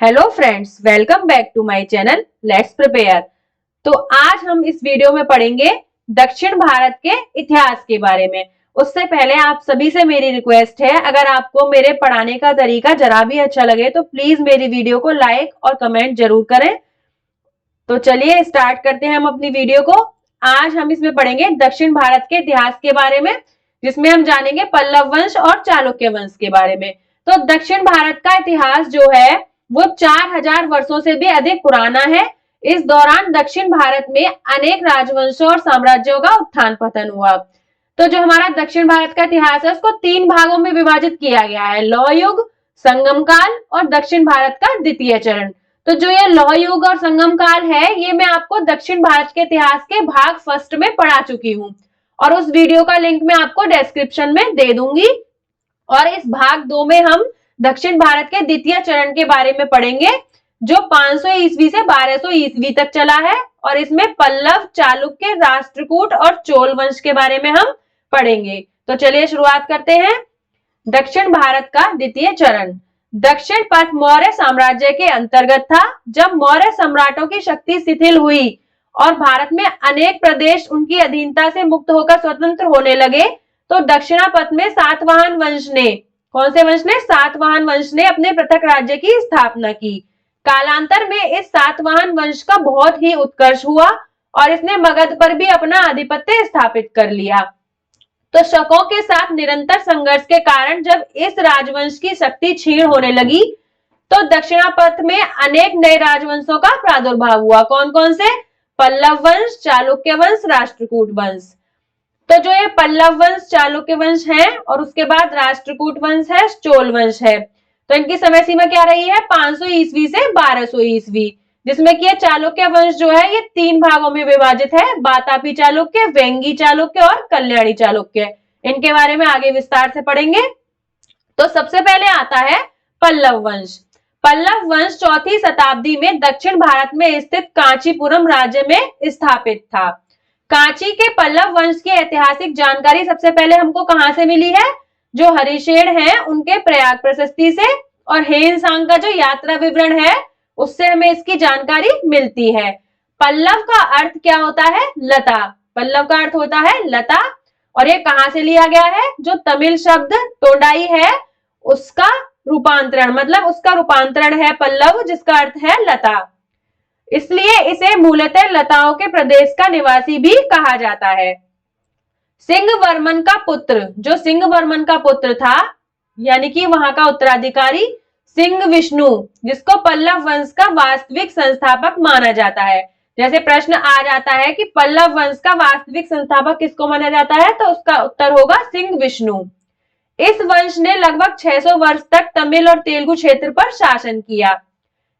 Hello friends, welcome back to my channel let's prepare. तो आज हम इस वीडियो में पढ़ेंगे दक्षिण भारत के इतिहास के बारे में। उससे पहले आप सभी से मेरी रिक्वेस्ट है, अगर आपको मेरे पढ़ाने का तरीका जरा भी अच्छा लगे तो प्लीज मेरी वीडियो को लाइक और कमेंट जरूर करें। तो चलिए स्टार्ट करते हैं हम अपनी वीडियो को। आज हम इसमें पढ़ेंगे दक्षिण भारत के इतिहास के बारे में, जिसमें हम जानेंगे पल्लव वंश और चालुक्य वंश के बारे में। तो दक्षिण भारत का इतिहास जो है वो 4000 वर्षों से भी अधिक पुराना है। इस दौरान दक्षिण भारत में अनेक राजवंशों और साम्राज्यों का उत्थान पतन हुआ। तो जो हमारा दक्षिण भारत का इतिहास है उसको 3 भागों में विभाजित किया गया है, लौह युग, संगम काल और दक्षिण भारत का द्वितीय चरण। तो जो ये लौह युग और संगम काल है, ये मैं आपको दक्षिण भारत के इतिहास के भाग फर्स्ट में पढ़ा चुकी हूँ और उस वीडियो का लिंक मैं आपको डिस्क्रिप्शन में दे दूंगी। और इस भाग 2 में हम दक्षिण भारत के द्वितीय चरण के बारे में पढ़ेंगे, जो 500 ईस्वी से 1200 ईस्वी तक चला है। और इसमें पल्लव, चालुक्य, राष्ट्रकूट और चोल वंश के बारे में हम पढ़ेंगे। तो चलिए शुरुआत करते हैं। दक्षिण भारत का द्वितीय चरण। दक्षिण पथ मौर्य साम्राज्य के अंतर्गत था। जब मौर्य सम्राटों की शक्ति शिथिल हुई और भारत में अनेक प्रदेश उनकी अधीनता से मुक्त होकर स्वतंत्र होने लगे, तो दक्षिणापथ में सातवाहन वंश ने, कौन से वंश ने? सातवाहन वंश ने अपने पृथक राज्य की स्थापना की। कालांतर में इस सातवाहन वंश का बहुत ही उत्कर्ष हुआ और इसने मगध पर भी अपना आधिपत्य स्थापित कर लिया। तो शकों के साथ निरंतर संघर्ष के कारण जब इस राजवंश की शक्ति क्षीण होने लगी, तो दक्षिणापथ में अनेक नए राजवंशों का प्रादुर्भाव हुआ। कौन कौन से? पल्लव वंश, चालुक्य वंश, राष्ट्रकूट वंश। तो जो ये पल्लव वंश, चालुक्य वंश है और उसके बाद राष्ट्रकूट वंश है, चोल वंश है, तो इनकी समय सीमा क्या रही है? 500 ईस्वी से 1200 ईस्वी। जिसमें कि चालुक्य वंश जो है ये 3 भागों में विभाजित है, बातापी चालुक्य, वेंगी चालुक्य और कल्याणी चालुक्य। इनके बारे में आगे विस्तार से पढ़ेंगे। तो सबसे पहले आता है पल्लव वंश। पल्लव वंश 4वीं शताब्दी में दक्षिण भारत में स्थित कांचीपुरम राज्य में स्थापित था। कांची के पल्लव वंश की ऐतिहासिक जानकारी सबसे पहले हमको कहां से मिली है? जो हरिशेन है उनके प्रयाग प्रशस्ति से, और हेन सांग का जो यात्रा विवरण है उससे हमें इसकी जानकारी मिलती है। पल्लव का अर्थ क्या होता है? लता। पल्लव का अर्थ होता है लता। और ये कहां से लिया गया है? जो तमिल शब्द टोडाई है उसका रूपांतरण, मतलब उसका रूपांतरण है पल्लव, जिसका अर्थ है लता। इसलिए इसे मूलतः लताओं के प्रदेश का निवासी भी कहा जाता है। सिंह वर्मन का पुत्र, जो सिंह वर्मन का पुत्र था, यानी कि वहां का उत्तराधिकारी सिंह विष्णु, जिसको पल्लव वंश का वास्तविक संस्थापक माना जाता है। जैसे प्रश्न आ जाता है कि पल्लव वंश का वास्तविक संस्थापक किसको माना जाता है, तो उसका उत्तर होगा सिंह विष्णु। इस वंश ने लगभग 600 वर्ष तक तमिल और तेलुगु क्षेत्र पर शासन किया।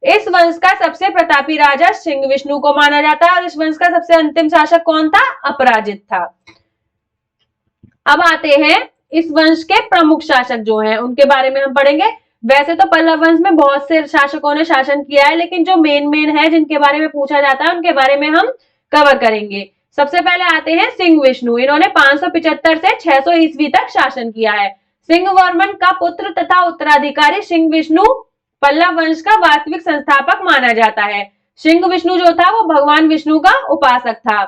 इस वंश का सबसे प्रतापी राजा सिंह विष्णु को माना जाता है और इस वंश का सबसे अंतिम शासक कौन था? अपराजित था। अब आते हैं इस वंश के प्रमुख शासक जो हैं उनके बारे में हम पढ़ेंगे। वैसे तो पल्लव वंश में बहुत से शासकों ने शासन किया है, लेकिन जो मेन है जिनके बारे में पूछा जाता है उनके बारे में हम कवर करेंगे। सबसे पहले आते हैं सिंह विष्णु। इन्होंने 575 से 600 ईस्वी तक शासन किया है। सिंह वर्मन का पुत्र तथा उत्तराधिकारी सिंह विष्णु पल्लव वंश का वास्तविक संस्थापक माना जाता है। सिंह विष्णु जो था वो भगवान विष्णु का उपासक था।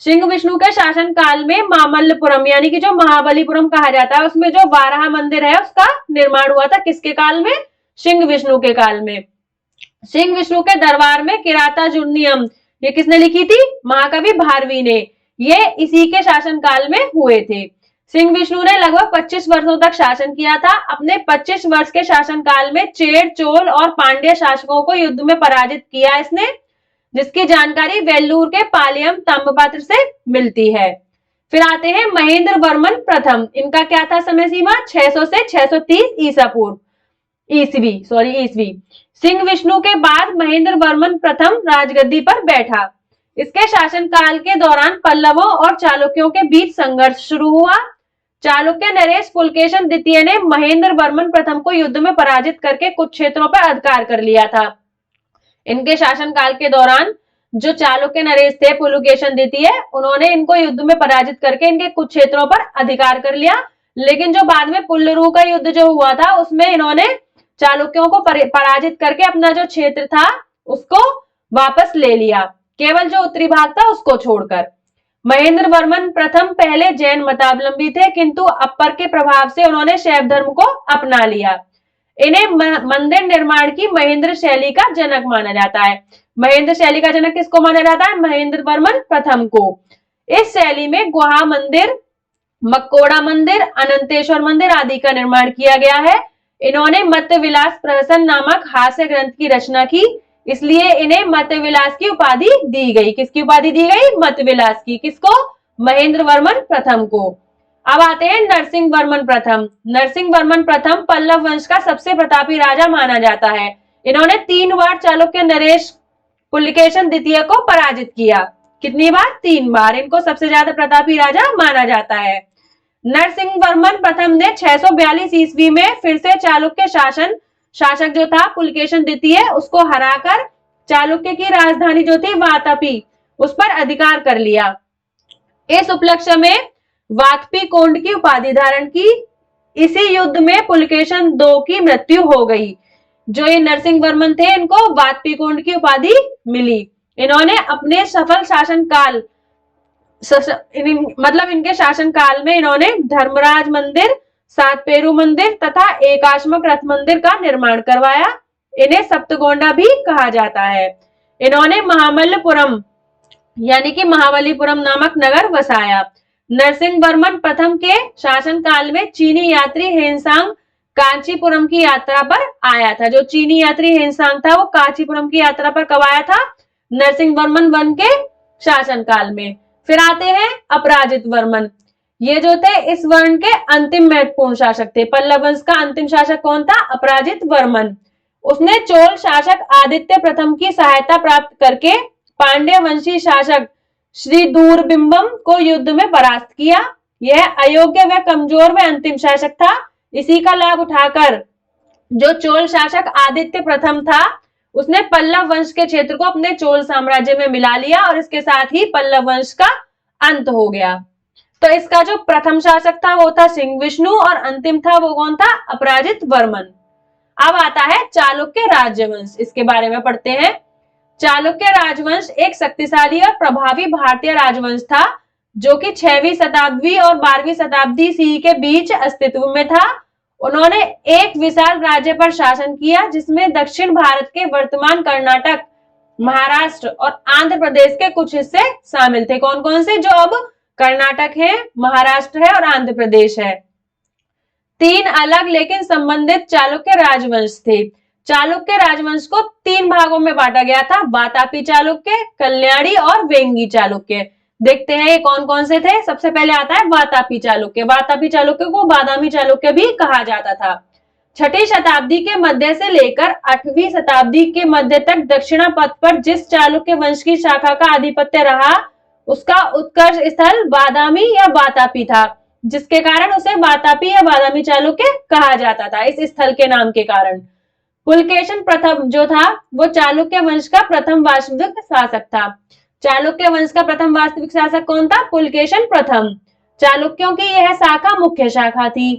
सिंह विष्णु के शासन काल में मामल्लपुरम, यानी कि जो महाबलीपुरम कहा जाता है, उसमें जो वाराह मंदिर है उसका निर्माण हुआ था। किसके काल में? सिंह विष्णु के काल में। सिंह विष्णु के दरबार में किराता जुर्नियम, ये किसने लिखी थी? महाकवि भारवी ने। ये इसी के शासन काल में हुए थे। सिंह विष्णु ने लगभग 25 वर्षों तक शासन किया था। अपने 25 वर्ष के शासन काल में चेर, चोल और पांड्य शासकों को युद्ध में पराजित किया इसने, जिसकी जानकारी वेल्लूर के पालियम ताम्रपत्र से मिलती है। फिर आते हैं महेंद्र वर्मन प्रथम। इनका क्या था समय सीमा? 600 से 630 ईस्वी। सिंह विष्णु के बाद महेंद्र वर्मन प्रथम राजगद्दी पर बैठा। इसके शासन काल के दौरान पल्लवों और चालुक्यों के बीच संघर्ष शुरू हुआ। चालुक्य नरेश पुलकेशन द्वितीय ने महेंद्र वर्मन प्रथम को युद्ध में पराजित करके कुछ क्षेत्रों पर अधिकार कर लिया था। इनके शासन काल के दौरान जो चालुक्य नरेश थे पुलकेशन द्वितीय, उन्होंने इनको युद्ध में पराजित करके इनके कुछ क्षेत्रों पर अधिकार कर लिया। लेकिन जो बाद में पुल्लरू का युद्ध जो हुआ था उसमें इन्होंने चालुक्यों को पराजित करके अपना जो क्षेत्र था उसको वापस ले लिया, केवल जो उत्तरी भाग था उसको छोड़कर। महेंद्र वर्मन प्रथम पहले जैन मतावलंबी थे, किंतु अपर के प्रभाव से उन्होंने शैव धर्म को अपना लिया। इन्हें मंदिर निर्माण की महेंद्र शैली का जनक माना जाता है। महेंद्र शैली का जनक किसको माना जाता है? महेंद्र वर्मन प्रथम को। इस शैली में गुहा मंदिर, मक्कोड़ा मंदिर, अनंतेश्वर मंदिर आदि का निर्माण किया गया है। इन्होंने मत्स्य विलास प्रहसन नामक हास्य ग्रंथ की रचना की, इसलिए इन्हें मत्स्य विलास की उपाधि दी गई। किसकी उपाधि दी गई? मत्स्य विलास की। किसको? महेंद्र वर्मन प्रथम को। अब आते हैं नरसिंह वर्मन प्रथम। नरसिंह वर्मन प्रथम पल्लव वंश का सबसे प्रतापी राजा माना जाता है। इन्होंने 3 बार चालुक्य नरेश पुलकेशन द्वितीय को पराजित किया। कितनी बार? 3 बार। इनको सबसे ज्यादा प्रतापी राजा माना जाता है। नरसिंह वर्मन प्रथम ने 642 ईस्वी में फिर से चालुक्य शासक जो था पुलकेशन द्वितीय, उसको हराकर चालुक्य की राजधानी जो थी वातापी, उस पर अधिकार कर लिया। इस उपलक्ष्य में वातपी कोंड की उपाधि धारण की। इसी युद्ध में पुलकेशन II की मृत्यु हो गई। जो ये नरसिंह वर्मन थे, इनको वातपी कोंड की उपाधि मिली। इन्होंने अपने सफल शासनकाल मतलब इनके शासनकाल में इन्होंने धर्मराज मंदिर, 7 पेरू मंदिर तथा एकाश्मक रथ मंदिर का निर्माण करवाया। इन्हें सप्तगोंडा भी कहा जाता है। इन्होंने महामल्लपुरम यानी कि महाबलीपुरम नामक नगर बसाया। नरसिंह वर्मन प्रथम के शासनकाल में चीनी यात्री हेनसांग कांचीपुरम की यात्रा पर आया था। जो चीनी यात्री हेनसांग था वो कांचीपुरम की यात्रा पर कब आया था? नरसिंह वर्मन वन के शासनकाल में। फिर आते हैं अपराजित वर्मन। ये जो थे इस वर्ण के अंतिम महत्वपूर्ण शासक थे। पल्लव वंश का अंतिम शासक कौन था? अपराजित वर्मन। उसने चोल शासक आदित्य प्रथम की सहायता प्राप्त करके पांड्य वंशी शासक श्री दूरबिंबम को युद्ध में परास्त किया। यह अयोग्य व कमजोर व अंतिम शासक था। इसी का लाभ उठाकर जो चोल शासक आदित्य प्रथम था, उसने पल्लव वंश के क्षेत्र को अपने चोल साम्राज्य में मिला लिया और इसके साथ ही पल्लव वंश का अंत हो गया। तो इसका जो प्रथम शासक था वो था सिंह विष्णु और अंतिम था वो कौन था? अपराजित वर्मन। अब आता है चालुक्य राजवंश। इसके बारे में पढ़ते हैं। चालुक्य राजवंश एक शक्तिशाली और प्रभावी भारतीय राजवंश था, जो कि 6वीं शताब्दी और 12वीं शताब्दी सी के बीच अस्तित्व में था। उन्होंने एक विशाल राज्य पर शासन किया, जिसमें दक्षिण भारत के वर्तमान कर्नाटक, महाराष्ट्र और आंध्र प्रदेश के कुछ हिस्से शामिल थे। कौन कौन से? जो अब कर्नाटक है, महाराष्ट्र है और आंध्र प्रदेश है। 3 अलग लेकिन संबंधित चालुक्य राजवंश थे। चालुक्य राजवंश को 3 भागों में बांटा गया था: वातापी चालुक्य, कल्याणी और वेंगी चालुक्य। देखते हैं ये कौन कौन से थे। सबसे पहले आता है वातापी चालुक्य। वातापी चालुक्य को बादामी चालुक्य भी कहा जाता था। 6ठी शताब्दी के मध्य से लेकर 8वीं शताब्दी के मध्य तक दक्षिणा पथ पर जिस चालुक्य वंश की शाखा का आधिपत्य रहा, उसका उत्कर्ष स्थल बादामी या वातापी था, जिसके कारण उसे वातापी या बादामी चालुक्य कहा जाता था, इस स्थल के नाम के कारण। पुलकेशन प्रथम जो था वो चालुक्य वंश का प्रथम वास्तविक शासक था। चालुक्य वंश का प्रथम वास्तविक शासक कौन था? पुलकेशन प्रथम। चालुक्यों की यह शाखा मुख्य शाखा थी।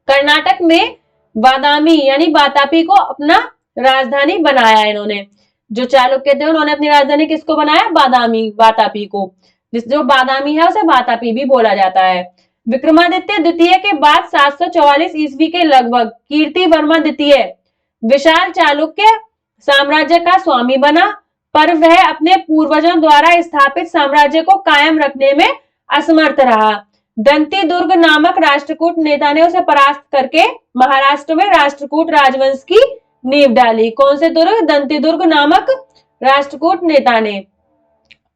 कर्नाटक में बादामी यानी वातापी को अपना राजधानी बनाया इन्होंने। जो चालुक्य थे उन्होंने अपनी राजधानी किसको बनाया? बादामी, वातापी को। जो बादामी है उसे वातापी भी बोला जाता है। विक्रमादित्य द्वितीय के बाद 744 ईस्वी के लगभग कीर्तिवर्मा द्वितीय विशाल चालुक्य साम्राज्य का स्वामी बना, पर वह अपने पूर्वजों द्वारा स्थापित साम्राज्य को कायम रखने में असमर्थ रहा। दंती दुर्ग नामक राष्ट्रकूट नेता ने उसे परास्त करके महाराष्ट्र में राष्ट्रकूट राजवंश की नींव डाली। कौन से दुर्ग? दंती दुर्ग नामक राष्ट्रकूट नेता ने।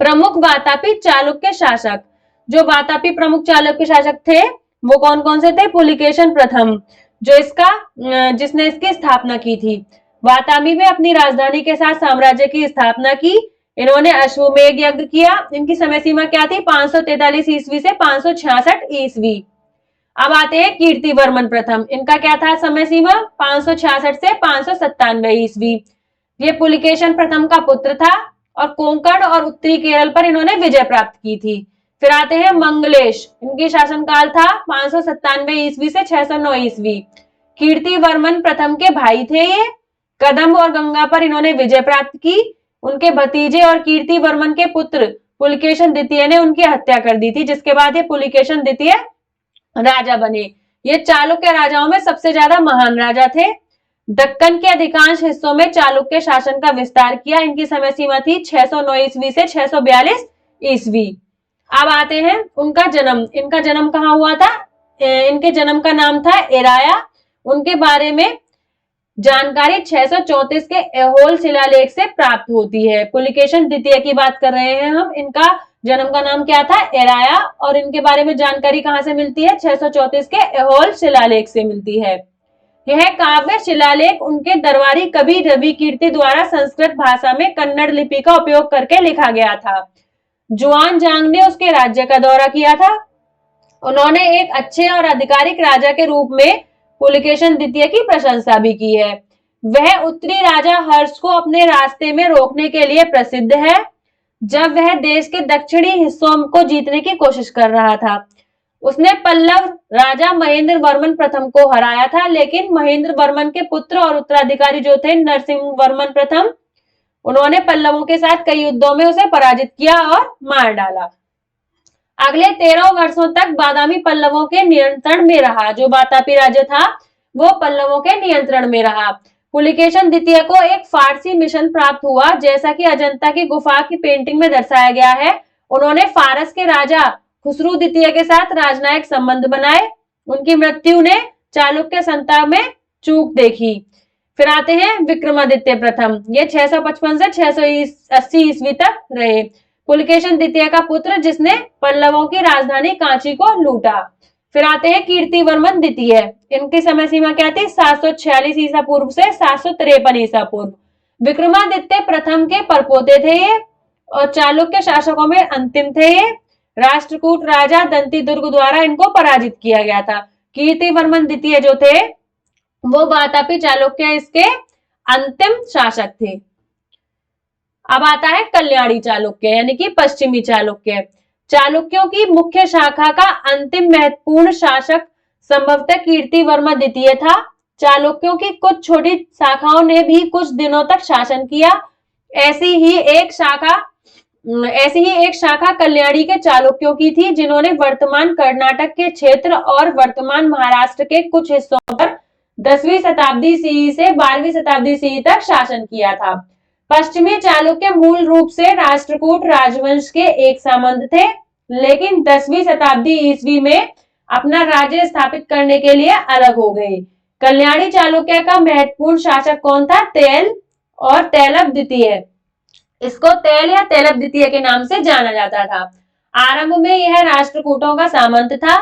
प्रमुख वातापी चालुक्य शासक। जो वातापी प्रमुख चालुक्य शासक थे वो कौन कौन से थे? पुलिकेशन प्रथम, जिसने इसकी स्थापना की थी। वातापी में अपनी राजधानी के साथ साम्राज्य की स्थापना की। इन्होंने अश्वमेध यज्ञ किया। इनकी समय सीमा क्या थी? 543 ईस्वी से 566 ईस्वी। अब आते हैं कीर्तिवर्मन प्रथम। इनका क्या था समय सीमा? 566 से 597 ईस्वी। ये पुलिकेशन प्रथम का पुत्र था और कोंकण और उत्तरी केरल पर इन्होंने विजय प्राप्त की थी। फिर आते हैं मंगलेश। इनकी शासनकाल था 597 ईस्वी से 609 ईस्वी। कीर्तिवर्मन प्रथम के भाई थे ये। कदंब और गंगा पर इन्होंने विजय प्राप्त की। उनके भतीजे और कीर्तिवर्मन के पुत्र पुलकेशन द्वितीय ने उनकी हत्या कर दी थी, जिसके बाद ये पुलकेशन द्वितीय राजा बने। ये चालुक्य राजाओं में सबसे ज्यादा महान राजा थे। दक्कन के अधिकांश हिस्सों में चालुक्य शासन का विस्तार किया। इनकी समय सीमा थी 609 ईस्वी से 642 ईस्वी। अब आते हैं उनका जन्म। इनका जन्म कहाँ हुआ था? इनके जन्म का नाम था एराया। उनके बारे में जानकारी 634 के ऐहोल शिलालेख से प्राप्त होती है। पुलकेशन द्वितीय की बात कर रहे हैं हम। इनका जन्म का नाम क्या था? एराया। और इनके बारे में जानकारी कहां से मिलती है? 634 के ऐहोल शिलालेख से मिलती है। यह काव्य शिलालेख उनके दरबारी कवि रवि कीर्ति द्वारा संस्कृत भाषा में कन्नड़ लिपि का उपयोग करके लिखा गया था। जुआन जांग ने उसके राज्य का दौरा किया था। उन्होंने एक अच्छे और आधिकारिक राजा के रूप में पुलकेशन द्वितीय की प्रशंसा भी की है। वह उत्तरी राजा हर्ष को अपने रास्ते में रोकने के लिए प्रसिद्ध है, जब वह देश के दक्षिणी हिस्सों को जीतने की कोशिश कर रहा था। उसने पल्लव राजा महेंद्र वर्मन प्रथम को हराया था, लेकिन महेंद्र वर्मन के पुत्र और उत्तराधिकारी जो थे नरसिंह वर्मन प्रथम, उन्होंने पल्लवों के साथ कई युद्धों में उसे पराजित किया और मार डाला। अगले 13 वर्षों तक बादामी पल्लवों के नियंत्रण में रहा। जो वातापी राज्य था वो पल्लवों के नियंत्रण में रहा। पुलकेशन द्वितीय को एक फारसी मिशन प्राप्त हुआ, जैसा कि अजंता की गुफा की पेंटिंग में दर्शाया गया है। उन्होंने फारस के राजा खुसरू द्वितीय के साथ राजनयिक संबंध बनाए। उनकी मृत्यु ने चालुक्य संता में चूक देखी। फिर आते हैं विक्रमादित्य प्रथम। ये 655 से 680 ईस्वी तक रहे। पुलकेशन द्वितीय का पुत्र, जिसने पल्लवों की राजधानी कांची को लूटा। फिर आते हैं कीर्तिवर्मन द्वितीय। इनकी समय सीमा क्या थी? 746 ईसा पूर्व से 753 ईसा पूर्व। विक्रमादित्य प्रथम के परपोते थे ये, और चालुक्य शासकों में अंतिम थे ये। राष्ट्रकूट राजा दंती दुर्ग द्वारा इनको पराजित किया गया था। कीर्तिवर्मन द्वितीय जो थे वो वातापी चालुक्य इसके अंतिम शासक थे। अब आता है कल्याणी चालुक्य, यानी कि पश्चिमी चालुक्य। चालुक्यों की मुख्य शाखा का अंतिम महत्वपूर्ण शासक संभवतः कीर्तिवर्मन द्वितीय था। चालुक्यों की कुछ छोटी शाखाओं ने भी कुछ दिनों तक शासन किया। ऐसी ही एक शाखा कल्याणी के चालुक्यों की थी, जिन्होंने वर्तमान कर्नाटक के क्षेत्र और वर्तमान महाराष्ट्र के कुछ हिस्सों पर 10वीं शताब्दी सी से 12वीं शताब्दी सी तक शासन किया था। पश्चिमी चालुक्य मूल रूप से राष्ट्रकूट राजवंश के एक सामंत थे, लेकिन 10वीं शताब्दी ईस्वी में अपना राज्य स्थापित करने के लिए अलग हो गए। कल्याणी चालुक्य का महत्वपूर्ण शासक कौन था? तेल और तैलभ द्वितीय। इसको तेल या तैलभ द्वितीय के नाम से जाना जाता था। आरंभ में यह राष्ट्रकूटों का सामंत था,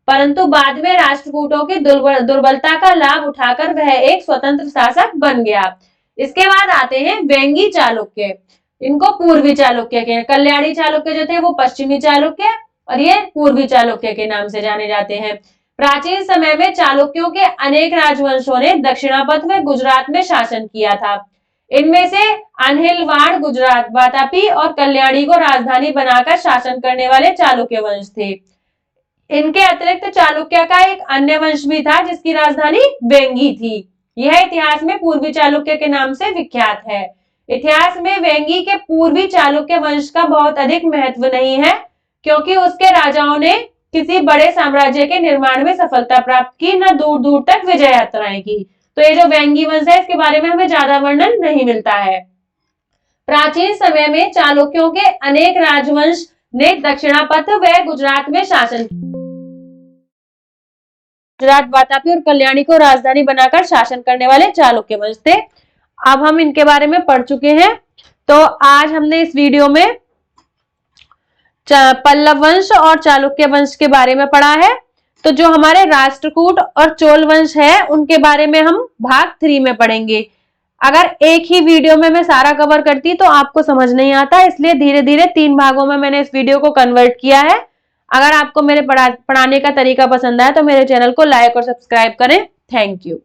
परंतु बाद में राष्ट्रकूटों की दुर्बलता का लाभ उठाकर वह एक स्वतंत्र शासक बन गया। इसके बाद आते हैं वेंगी चालुक्य। इनको पूर्वी चालुक्य के, कल्याणी चालुक्य जो थे वो पश्चिमी चालुक्य और ये पूर्वी चालुक्य के नाम से जाने जाते हैं। प्राचीन समय में चालुक्यों के अनेक राजवंशों ने दक्षिणापथ में गुजरात में शासन किया था। इनमें से अनहिलवाड़ गुजरात, वातापी और कल्याणी को राजधानी बनाकर शासन करने वाले चालुक्य वंश थे। इनके अतिरिक्त चालुक्य का एक अन्य वंश भी था, जिसकी राजधानी वेंगी थी। यह इतिहास में पूर्वी चालुक्य के नाम से विख्यात है। इतिहास में वेंगी के पूर्वी चालुक्य वंश का बहुत अधिक महत्व नहीं है, क्योंकि उसके राजाओं ने किसी बड़े साम्राज्य के निर्माण में सफलता प्राप्त की, न दूर दूर तक विजय यात्राएं की। तो ये जो वेंगी वंश है, इसके बारे में हमें ज्यादा वर्णन नहीं मिलता है। प्राचीन समय में चालुक्यों के अनेक राजवंश ने दक्षिणापथ व गुजरात में शासन किया। गुजरात, वातापी और कल्याणी को राजधानी बनाकर शासन करने वाले चालुक्य वंश थे। अब हम इनके बारे में पढ़ चुके हैं। तो आज हमने इस वीडियो में पल्लव वंश और चालुक्य वंश के बारे में पढ़ा है। तो जो हमारे राष्ट्रकूट और चोल वंश है, उनके बारे में हम भाग 3 में पढ़ेंगे। अगर एक ही वीडियो में मैं सारा कवर करती तो आपको समझ नहीं आता, इसलिए धीरे धीरे 3 भागों में मैंने इस वीडियो को कन्वर्ट किया है। अगर आपको मेरे पढ़ाने का तरीका पसंद आया तो मेरे चैनल को लाइक और सब्सक्राइब करें। Thank you.